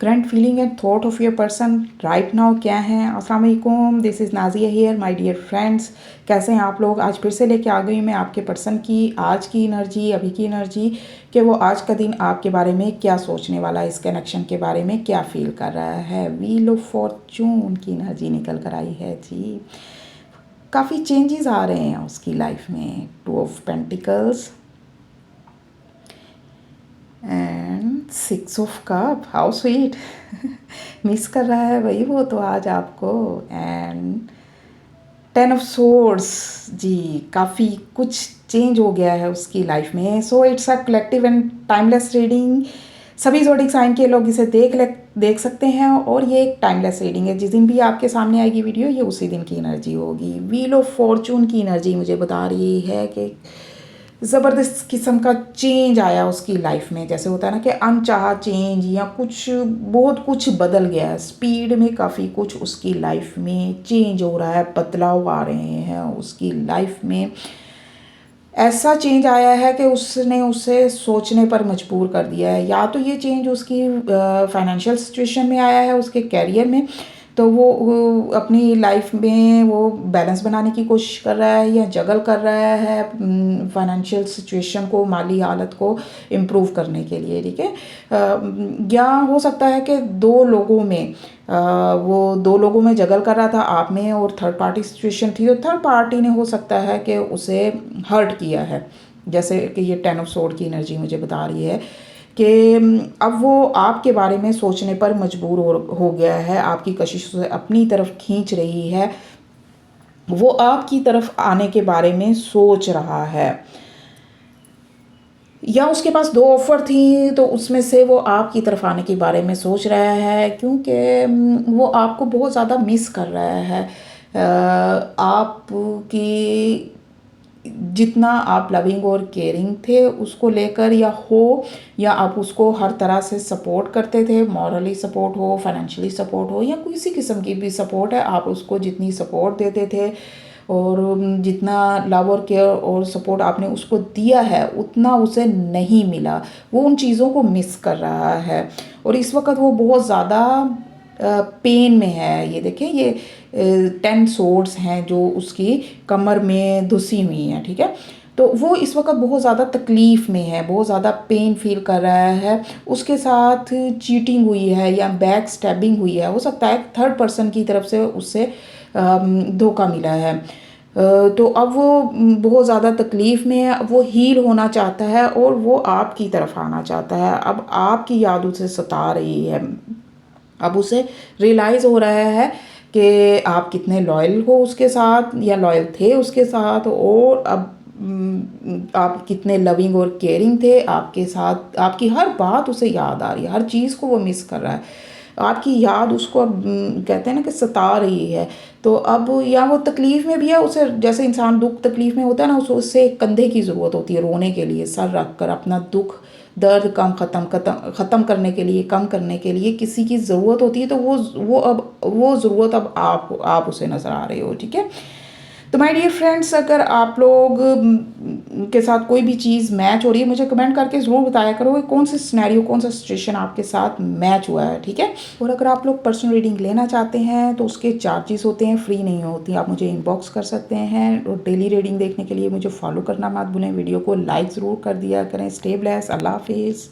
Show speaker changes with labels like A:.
A: Current feeling and thought of your person right now क्या है। अस्सलाम वालेकुम, this is Nazia here my dear friends. कैसे हैं आप लोग? आज फिर से लेके आ गई मैं आपके पर्सन की आज की एनर्जी, अभी की एनर्जी, कि वो आज का दिन आपके बारे में क्या सोचने वाला है, इस कनेक्शन के बारे में क्या फील कर रहा है। व्हील ऑफ फॉर्चून की एनर्जी निकल कर आई है जी। काफ़ी चेंजेस आ रहे हैं उसकी लाइफ में। Two of pentacles and 6 of cup, how sweet. Miss कर रहा है भाई वो तो आज आपको। एंड 10 ऑफ सोर्ड्स जी, काफ़ी कुछ चेंज हो गया है उसकी लाइफ में। So it's a collective and timeless reading. सभी ज़ोडिक साइन के लोग इसे देख सकते हैं और ये एक टाइमलेस रीडिंग है। जिस दिन भी आपके सामने आएगी वीडियो, ये उसी दिन की एनर्जी होगी। व्हील ऑफ फॉर्चून की एनर्जी मुझे बता रही है कि ज़बरदस्त किस्म का चेंज आया उसकी लाइफ में। जैसे होता है ना कि अनचाहा चेंज, या कुछ बहुत कुछ बदल गया है। स्पीड में काफ़ी कुछ उसकी लाइफ में चेंज हो रहा है, बदलाव आ रहे हैं उसकी लाइफ में। ऐसा चेंज आया है कि उसने उसे सोचने पर मजबूर कर दिया है। या तो ये चेंज उसकी फाइनेंशियल सिचुएशन में आया है, उसके कैरियर में, तो वो अपनी लाइफ में वो बैलेंस बनाने की कोशिश कर रहा है या जगल कर रहा है फाइनेंशियल सिचुएशन को, माली हालत को इम्प्रूव करने के लिए, ठीक है। या हो सकता है कि वो दो लोगों में जगल कर रहा था, आप में और थर्ड पार्टी सिचुएशन थी, और थर्ड पार्टी ने हो सकता है कि उसे हर्ट किया है। जैसे कि ये 10 ऑफ सोर्ड की एनर्जी मुझे बता रही है कि अब वो आपके बारे में सोचने पर मजबूर हो गया है, आपकी कशिश से अपनी तरफ खींच रही है, वो आपकी तरफ आने के बारे में सोच रहा है। या उसके पास 2 ऑफ़र थी, तो उसमें से वो आपकी तरफ आने के बारे में सोच रहा है, क्योंकि वो आपको बहुत ज़्यादा मिस कर रहा है। आपकी जितना आप लविंग और केयरिंग थे उसको लेकर, या आप उसको हर तरह से सपोर्ट करते थे, मॉरली सपोर्ट हो, फाइनेंशियली सपोर्ट हो, या किसी किस्म की भी सपोर्ट है, आप उसको जितनी सपोर्ट देते थे और जितना लव और केयर और सपोर्ट आपने उसको दिया है, उतना उसे नहीं मिला। वो उन चीज़ों को मिस कर रहा है और इस वक्त वो बहुत ज़्यादा पेन में है। ये देखें, ये 10 सोर्ड्स हैं जो उसकी कमर में धुसी हुई हैं, ठीक है। तो वो इस वक्त बहुत ज़्यादा तकलीफ़ में है, बहुत ज़्यादा पेन फील कर रहा है। उसके साथ चीटिंग हुई है या बैक स्टैबिंग हुई है, हो सकता है थर्ड पर्सन की तरफ से उससे धोखा मिला है। तो अब वो बहुत ज़्यादा तकलीफ़ में है। अब वो हील होना चाहता है और वो आपकी तरफ आना चाहता है। अब आपकी याद उसे सता रही है। अब उसे रियलाइज़ हो रहा है कि आप कितने लॉयल हो उसके साथ, या लॉयल थे उसके साथ, और अब आप कितने लविंग और केयरिंग थे आपके साथ। आपकी हर बात उसे याद आ रही है, हर चीज़ को वो मिस कर रहा है। आपकी याद उसको अब कहते हैं ना कि सता रही है। तो अब या वो तकलीफ़ में भी है, उसे जैसे इंसान दुख तकलीफ़ में होता है ना, उससे कंधे की ज़रूरत होती है रोने के लिए, सर रख कर अपना दुख दर्द ख़त्म करने के लिए, कम करने के लिए किसी की ज़रूरत होती है। तो वो ज़रूरत अब आप उसे नज़र आ रहे हो, ठीक है। तो माय डियर फ्रेंड्स, अगर आप लोग के साथ कोई भी चीज़ मैच हो रही है, मुझे कमेंट करके ज़रूर बताया करो कि कौन सा सिनेरियो, कौन सा सिचुएशन आपके साथ मैच हुआ है, ठीक है। और अगर आप लोग पर्सनल रीडिंग लेना चाहते हैं तो उसके चार्जेस होते हैं, फ्री नहीं होती। आप मुझे इनबॉक्स कर सकते हैं। और डेली रीडिंग देखने के लिए मुझे फॉलो करना मत भूलें। वीडियो को लाइक ज़रूर कर दिया करें। स्टे ब्लेस्ड, अल्लाह हाफिज़।